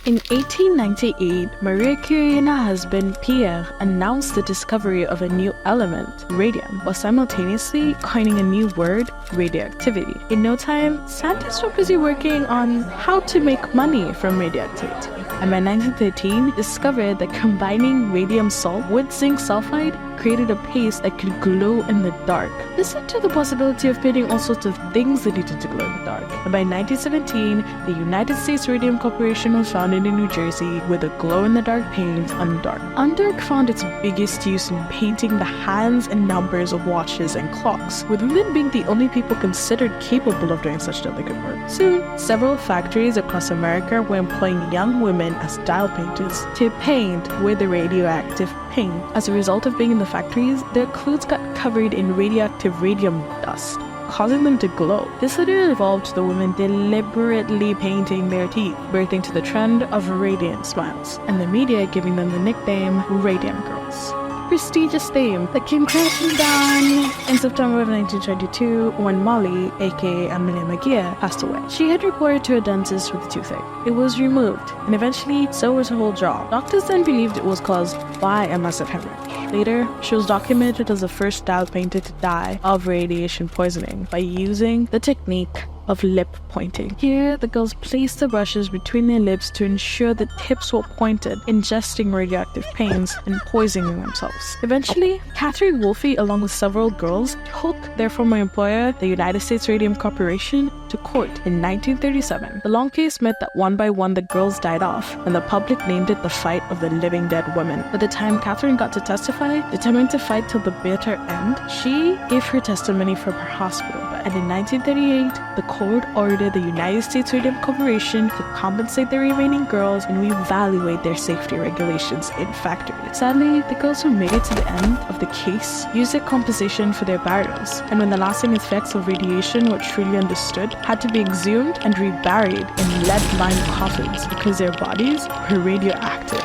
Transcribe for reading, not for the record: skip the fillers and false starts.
In 1898, Marie Curie and her husband Pierre announced the discovery of a new element, radium, while simultaneously coining a new word, radioactivity. In no time, scientists were busy working on how to make money from radioactivity. And by 1913, discovered that combining radium salt with zinc sulfide created a paste that could glow in the dark. This led to the possibility of painting all sorts of things that needed to glow in the dark. And by 1917, the United States Radium Corporation was founded in New Jersey with a glow-in-the-dark paint, Undark. Undark found its biggest use in painting the hands and numbers of watches and clocks, with women being the only people considered capable of doing such delicate work. Soon, several factories across America were employing young women as dial painters to paint with the radioactive paint. As a result of being in the factories, their clothes got covered in radioactive radium dust, causing them to glow. This later evolved to the women deliberately painting their teeth, birthing to the trend of radiant smiles, and the media giving them the nickname Radium Girls. Prestigious name that came crashing down in September of 1922 when Molly, aka Amelia McGeer, passed away. She had reported to a dentist with a toothache. It was removed, and eventually so was her whole jaw. Doctors then believed it was caused by a massive hemorrhage. Later, she was documented as the first dial painter to die of radiation poisoning by using the technique of lip pointing. Here, the girls placed the brushes between their lips to ensure the tips were pointed, ingesting radioactive paints and poisoning themselves. Eventually, Catherine Wolfe, along with several girls, took their former employer, the United States Radium Corporation, to court in 1937. The long case meant that one by one the girls died off, and the public named it the fight of the living dead women. By the time Catherine got to testify, determined to fight till the bitter end, she gave her testimony from her hospital bed. And in 1938, the court ordered the United States Radium Corporation to compensate the remaining girls and reevaluate their safety regulations in factories. Sadly, the girls who made it to the end of the case used their compensation for their burials, and when the lasting effects of radiation were truly understood, had to be exhumed and reburied in lead-lined coffins because their bodies were radioactive.